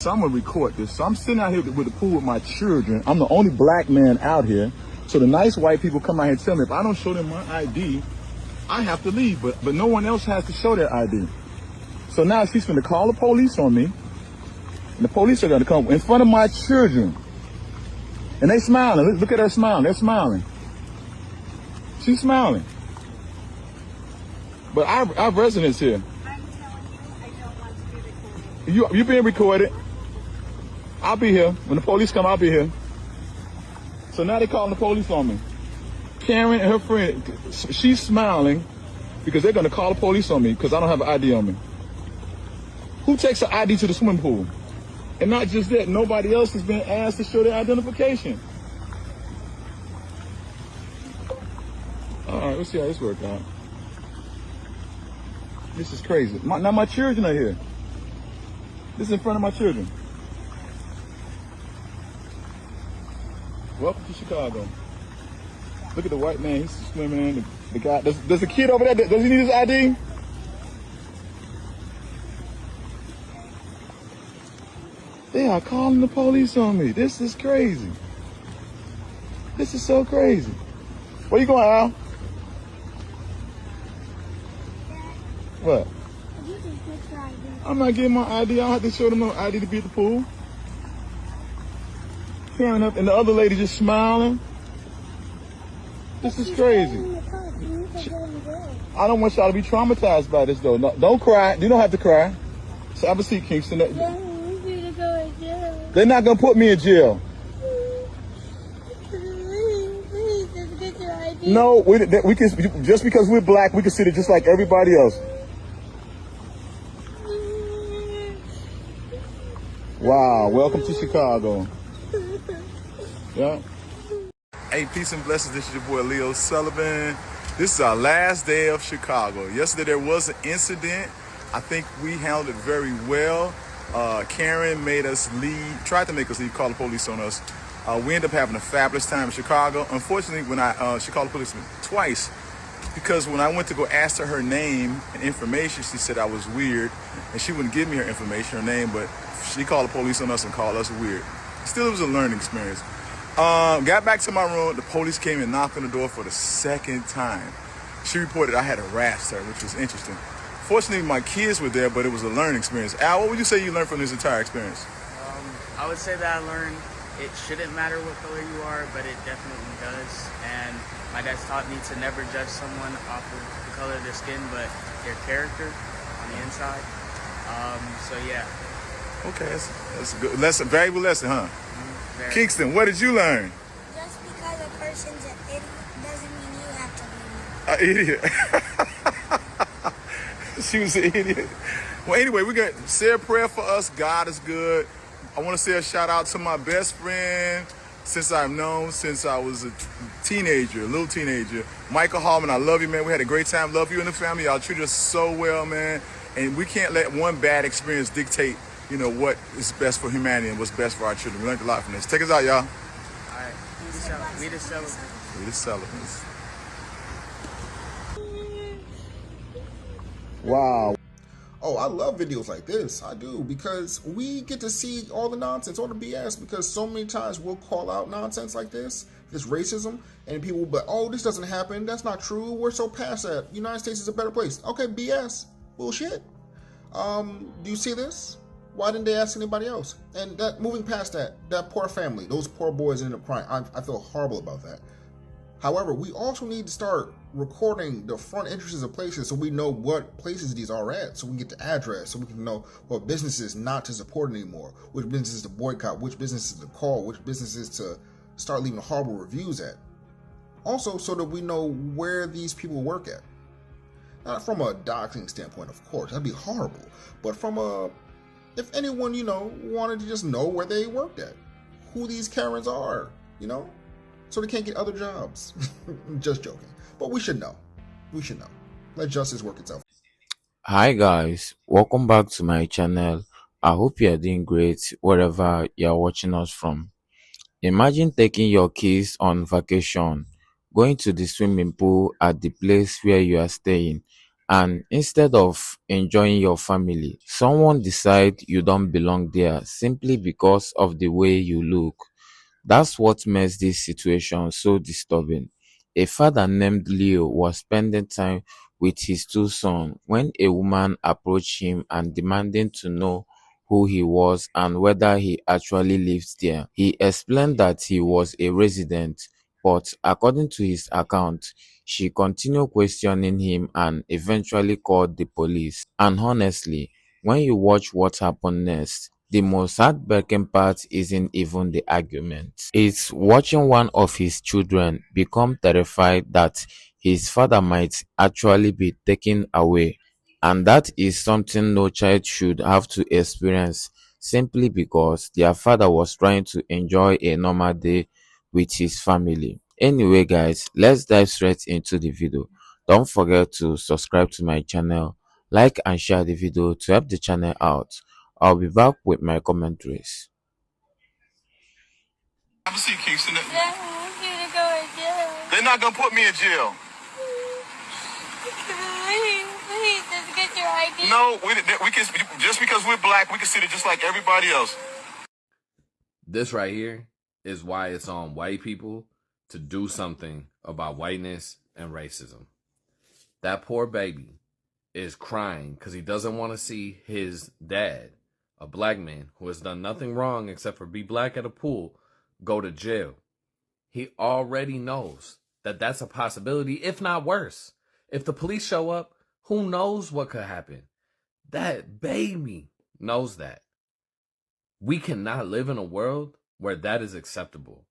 So I'm gonna record this. So I'm sitting out here with the pool with my children. I'm the only black man out here. So the nice white people come out here and tell me if I don't show them my ID, I have to leave. But no one else has to show their ID. So now she's gonna call the police on me. And the police are gonna come in front of my children. And they smiling. Look at her smiling. They're smiling. She's smiling. But our residents here. I'm telling you, I don't want to be recorded. You being recorded. I'll be here. When the police come, I'll be here. So now they're calling the police on me. Karen and her friend, she's smiling because they're gonna call the police on me because I don't have an ID on me. Who takes an ID to the swimming pool? And not just that, nobody else has been asked to show their identification. All right, let's see how this works out. This is crazy. Now my children are here. This is in front of my children. Welcome to Chicago. Look at the white man, he's swimming. The guy, there's a kid over there, does he need his ID? They are calling the police on me. This is crazy. This is so crazy. Where you going, Al? What? I'm not getting my ID. I don't have to show them no ID to be at the pool. Karen up and the other lady just smiling. This is crazy. I don't want y'all to be traumatized by this though. No, don't cry. You don't have to cry. So have a seat, Kingston. They're not gonna put me in jail. No, we can, just because we're black, we consider just like everybody else. Wow, welcome to Chicago. Yeah. Hey, peace and blessings. This is your boy Leo Sullivan. This is our last day of Chicago. Yesterday there was an incident. I think we handled it very well. Karen made us leave, tried to make us leave, call the police on us. We ended up having a fabulous time in Chicago. Unfortunately, when she called the police twice, because when I went to go ask her name and information, she said I was weird, and she wouldn't give me her information, her name, but she called the police on us and called us weird. Still, it was a learning experience. Got back to my room, the police came and knocked on the door for the second time. She reported I had harassed her, which was interesting. Fortunately, my kids were there, but it was a learning experience. Al, what would you say you learned from this entire experience? I would say that I learned it shouldn't matter what color you are, but it definitely does. And my dad's taught me to never judge someone off of the color of their skin, but their character on the inside. So yeah. Okay, that's a good lesson, valuable lesson, huh? Mm-hmm. Kingston, what did you learn? Just because a person's an idiot doesn't mean you have to be An idiot. She was an idiot. Well, anyway, we're going to say a prayer for us. God is good. I want to say a shout out to my best friend since I've known since I was a teenager, a little teenager. Michael Hallman, I love you, man. We had a great time. Love you and the family. Y'all treated us so well, man. And we can't let one bad experience dictate, what is best for humanity and what's best for our children. We learned a lot from this. Take us out, y'all. All right. We the Sullivans. We the Sullivans. Wow. Oh, I love videos like this. I do, because we get to see all the nonsense, all the BS, because so many times we'll call out nonsense like this racism, and people will be like, oh, this doesn't happen. That's not true. We're so past that. The United States is a better place. Okay, BS. Bullshit. Do you see this? Why didn't they ask anybody else? And that, moving past that poor family, those poor boys ended up crying. I feel horrible about that. However, we also need to start recording the front entrances of places so we know what places these are at, so we can get the address, so we can know what businesses not to support anymore, which businesses to boycott, which businesses to call, which businesses to start leaving horrible reviews at. Also, so that we know where these people work at. Not from a doxing standpoint, of course, that'd be horrible, but from if anyone, wanted to just know where they worked at, who these Karens are, so they can't get other jobs. Just joking. But we should know. Let justice work itself. Hi guys, welcome back to my channel. I hope you are doing great wherever you are watching us from. Imagine taking your kids on vacation, going to the swimming pool at the place where you are staying, And instead of enjoying your family, someone decide you don't belong there simply because of the way you look. That's what makes this situation so disturbing. A father named Leo was spending time with his two sons when a woman approached him and demanding to know who he was and whether he actually lives there. He explained that he was a resident, but according to his account, she continued questioning him and eventually called the police. And honestly, when you watch what happened next, the most heartbreaking part isn't even the argument. It's watching one of his children become terrified that his father might actually be taken away. And that is something no child should have to experience simply because their father was trying to enjoy a normal day with his family. Anyway, guys, let's dive straight into the video. Don't forget to subscribe to my channel, like and share the video to help the channel out. I'll be back with my commentaries. Have a seat, Kingston. Dad, I want you to go in jail. They're not gonna put me in jail. Please, just get your ID. No, we can just because we're black, we can sit it just like everybody else. This right here is why it's on white people to do something about whiteness and racism. That poor baby is crying because he doesn't want to see his dad, a black man who has done nothing wrong except for be black at a pool, go to jail. He already knows that that's a possibility, if not worse. If the police show up, who knows what could happen? That baby knows that. We cannot live in a world where that is acceptable.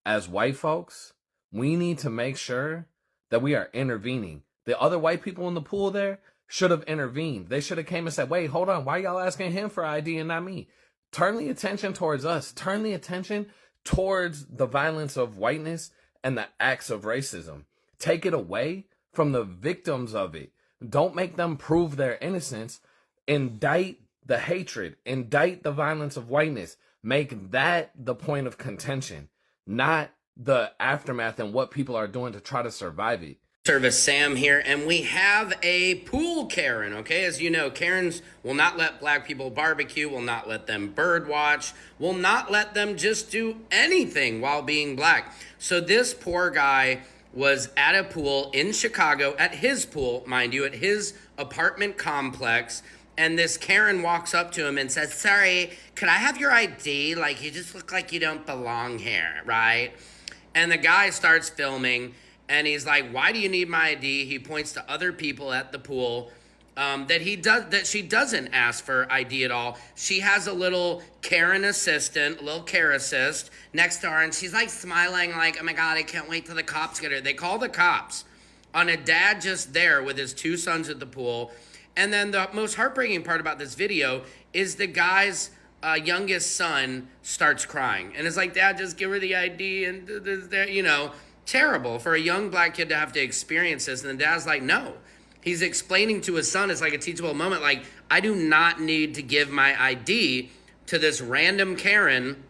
As white folks, we need to make sure that we are intervening. The other white people in the pool there should have intervened. They should have came and said, wait, hold on. Why y'all asking him for ID and not me? Turn the attention towards us. Turn the attention towards the violence of whiteness and the acts of racism. Take it away from the victims of it. Don't make them prove their innocence. Indict the hatred. Indict the violence of whiteness. Make that the point of contention, not the aftermath and what people are doing to try to survive it. Service Sam here, and we have a pool Karen, okay? As you know, Karens will not let black people barbecue, will not let them bird watch, will not let them just do anything while being black. So this poor guy was at a pool in Chicago, at his pool, mind you, at his apartment complex, and this Karen walks up to him and says, sorry, could I have your ID? Like, you just look like you don't belong here, right? And the guy starts filming, and he's like, why do you need my ID? He points to other people at the pool that she doesn't ask for ID at all. She has a little Karen assistant, a little care assist next to her, and she's like smiling like, oh my God, I can't wait till the cops get her. They call the cops on a dad just there with his two sons at the pool. And then the most heartbreaking part about this video is the guy's youngest son starts crying. And it's like, Dad, just give her the ID and you know, terrible for a young black kid to have to experience this. And the dad's like, no. He's explaining to his son, it's like a teachable moment, like, I do not need to give my ID to this random Karen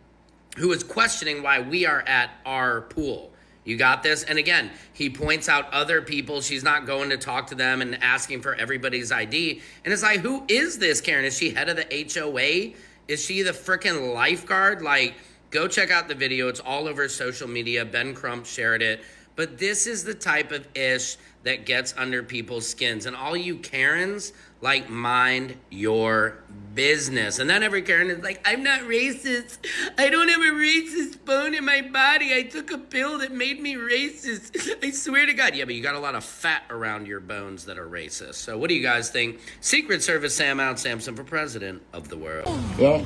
who is questioning why we are at our pool. You got this? And again, he points out other people. She's not going to talk to them and asking for everybody's ID. And it's like, who is this Karen? Is she head of the HOA? Is she the freaking lifeguard? Like, go check out the video. It's all over social media. Ben Crump shared it. But this is the type of ish that gets under people's skins. And all you Karens, like, mind your business. And then every Karen is like, I'm not racist. I don't have a racist bone in my body. I took a pill that made me racist. I swear to God. Yeah, but you got a lot of fat around your bones that are racist. So what do you guys think? Secret Service Sam out Samson for president of the world. Yeah.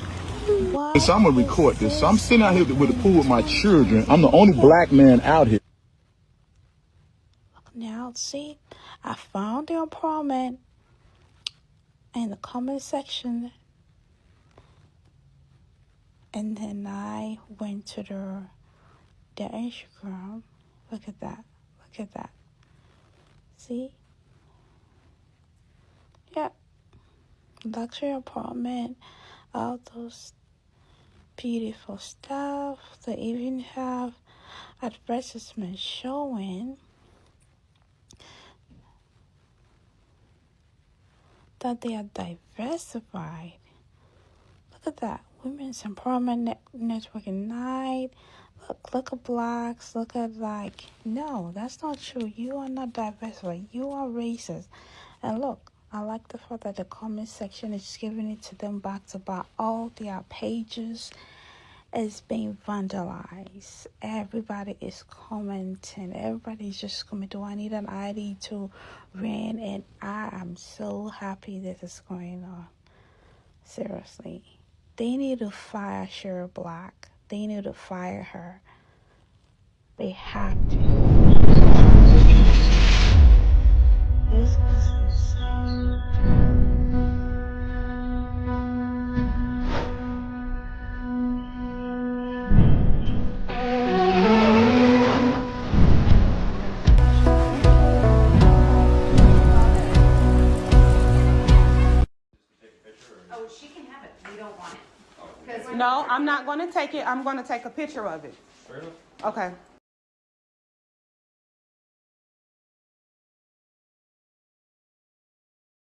So I'm gonna record this. So I'm sitting out here with the pool with my children. I'm the only black man out here. Now, see, I found the apartment in the comment section, and then I went to their Instagram. Look at that. Look at that. See? Yeah. Luxury apartment. All those beautiful stuff. They even have advertisements showing that they are diversified. Look at that. Women's Empowerment Networking Night. Look at blacks. Look at like, no, that's not true. You are not diversified. You are racist. And look, I like the fact that the comment section is giving it to them back to back. All their pages is being vandalized. Everybody is commenting. Everybody's just coming. Do I need an ID to run? And I am so happy this is going on. Seriously. They need to fire Cheryl Black. They need to fire her. They have to. This is insane. No, I'm not going to take it. I'm going to take a picture of it. Okay.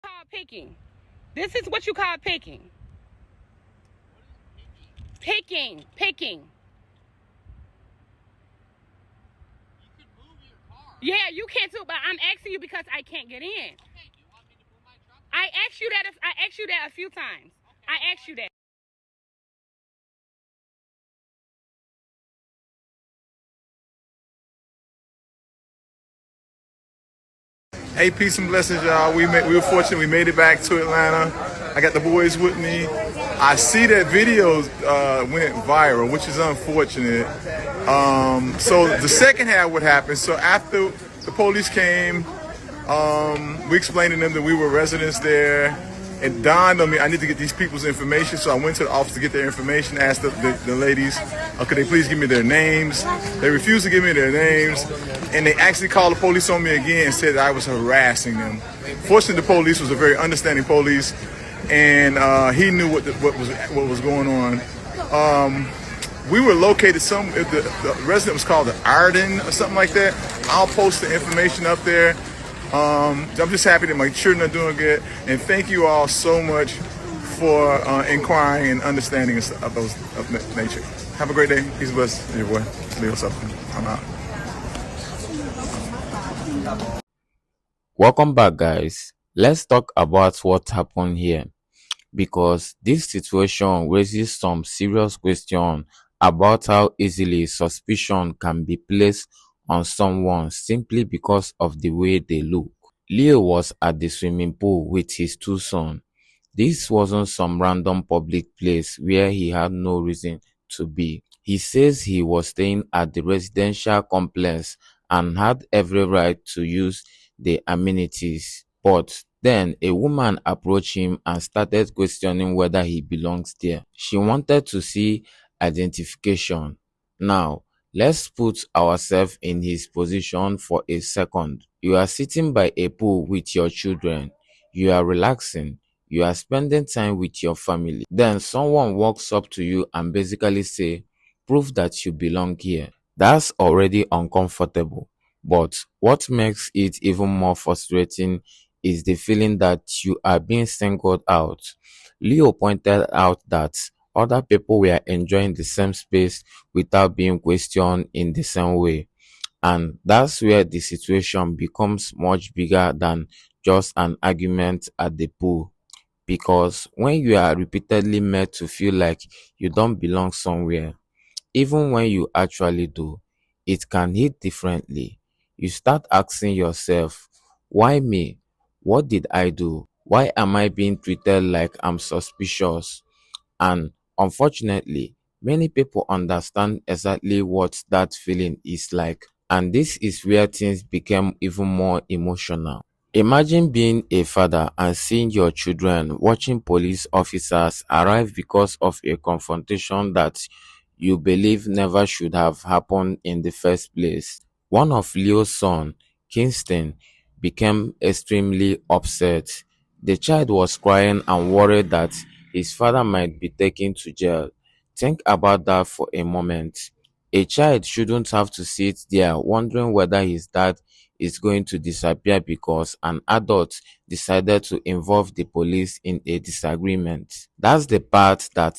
Call picking. This is what you call picking. Picking. You could move your car. Yeah, you can too, but I'm asking you because I can't get in. Okay, do you want me to move my truck? I asked you that a few times. Okay. I asked you that. Hey, peace and blessings, y'all. We were fortunate. We made it back to Atlanta. I got the boys with me. I see that video went viral, which is unfortunate. So the second half, what happened? So after the police came, we explained to them that we were residents there. It dawned on me, I need to get these people's information. So I went to the office to get their information, asked the ladies, could they please give me their names? They refused to give me their names. And they actually called the police on me again and said that I was harassing them. Fortunately, the police was a very understanding police, and he knew what was going on. We were located the resident was called the Arden or something like that. I'll post the information up there. I'm just happy that my children are doing good, and thank you all so much for inquiring and understanding of those of nature. Have a great day. Peace and blessings. Your boy, Leo Sullivan. I'm out. Welcome back, guys. Let's talk about what happened here, because this situation raises some serious questions about how easily suspicion can be placed on someone simply because of the way they look. Leo was at the swimming pool with his two sons. This wasn't some random public place where he had no reason to be. He says he was staying at the residential complex and had every right to use the amenities. But then a woman approached him and started questioning whether he belongs there. She wanted to see identification. Now, let's put ourselves in his position for a second. You are sitting by a pool with your children. You are relaxing. You are spending time with your family. Then someone walks up to you and basically say, "Prove that you belong here." That's already uncomfortable. But what makes it even more frustrating is the feeling that you are being singled out. Leo pointed out that other people were enjoying the same space without being questioned in the same way. And that's where the situation becomes much bigger than just an argument at the pool. Because when you are repeatedly made to feel like you don't belong somewhere, even when you actually do, it can hit differently. You start asking yourself, why me? What did I do? Why am I being treated like I'm suspicious? And unfortunately, many people understand exactly what that feeling is like. And this is where things become even more emotional. Imagine being a father and seeing your children watching police officers arrive because of a confrontation that you believe never should have happened in the first place. One of Leo's sons, Kingston, became extremely upset. The child was crying and worried that his father might be taken to jail. Think about that for a moment. A child shouldn't have to sit there wondering whether his dad is going to disappear because an adult decided to involve the police in a disagreement. That's the part that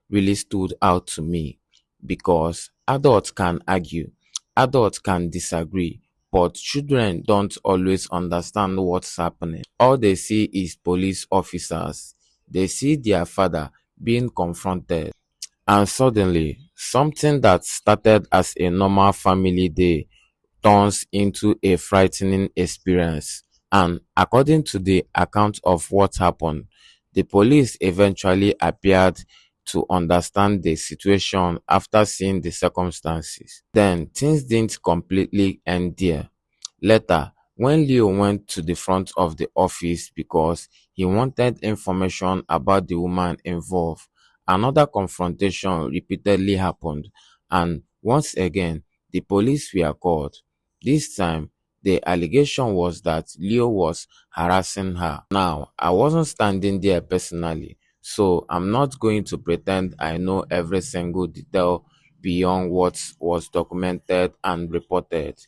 really stood out to me, because adults can argue, adults can disagree, but children don't always understand what's happening. All they see is police officers. They see their father being confronted, and suddenly, something that started as a normal family day turns into a frightening experience. And according to the account of what happened, the police eventually appeared to understand the situation after seeing the circumstances. Then things didn't completely end there. Later, when Leo went to the front of the office because he wanted information about the woman involved, another confrontation repeatedly happened, and once again, the police were called. This time, the allegation was that Leo was harassing her. Now, I wasn't standing there personally, so I'm not going to pretend I know every single detail beyond what was documented and reported.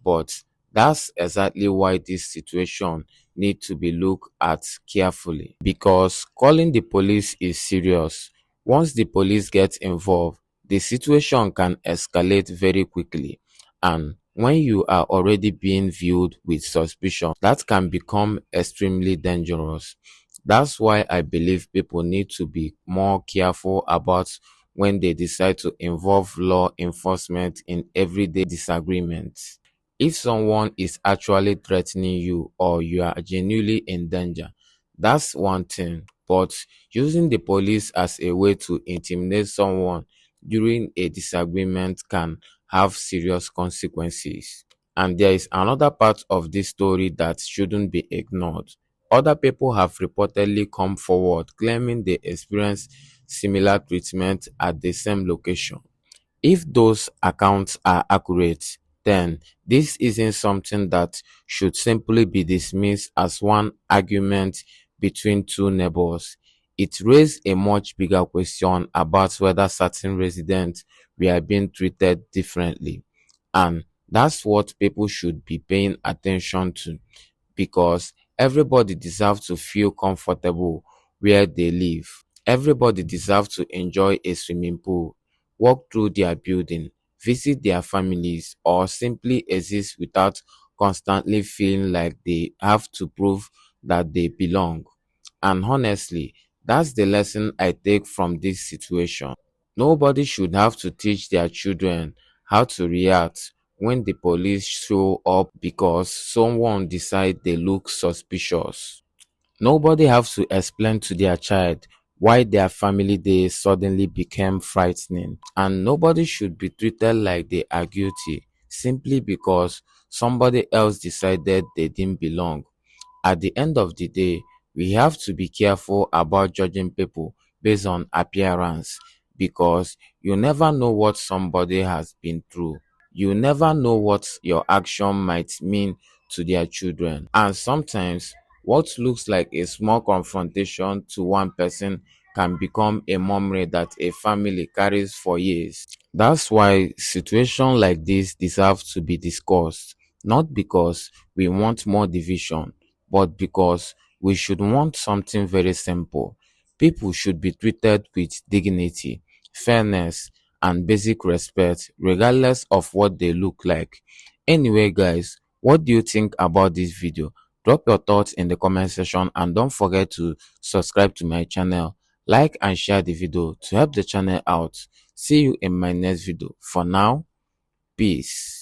But that's exactly why this situation need to be looked at carefully, because calling the police is serious. Once the police get involved, the situation can escalate very quickly, and when you are already being viewed with suspicion, that can become extremely dangerous. That's why I believe people need to be more careful about when they decide to involve law enforcement in everyday disagreements. If someone is actually threatening you or you are genuinely in danger, that's one thing. But using the police as a way to intimidate someone during a disagreement can have serious consequences. And there is another part of this story that shouldn't be ignored. Other people have reportedly come forward claiming they experienced similar treatment at the same location. If those accounts are accurate, then this isn't something that should simply be dismissed as one argument between two neighbors. It raised a much bigger question about whether certain residents were being treated differently. And that's what people should be paying attention to, because everybody deserves to feel comfortable where they live. Everybody deserves to enjoy a swimming pool, walk through their building, visit their families, or simply exist without constantly feeling like they have to prove that they belong. And honestly, that's the lesson I take from this situation. Nobody should have to teach their children how to react when the police show up because someone decide they look suspicious. Nobody has to explain to their child why their family day suddenly became frightening. And nobody should be treated like they are guilty simply because somebody else decided they didn't belong. At the end of the day, we have to be careful about judging people based on appearance, because you never know what somebody has been through. You never know what your action might mean to their children. And sometimes what looks like a small confrontation to one person can become a memory that a family carries for years. That's why situations like this deserve to be discussed, not because we want more division, but because we should want something very simple. People should be treated with dignity, fairness, and basic respect, regardless of what they look like. Anyway, guys, what do you think about this video? Drop your thoughts in the comment section, and don't forget to subscribe to my channel, like and share the video to help the channel out. See you in my next video. For now, peace.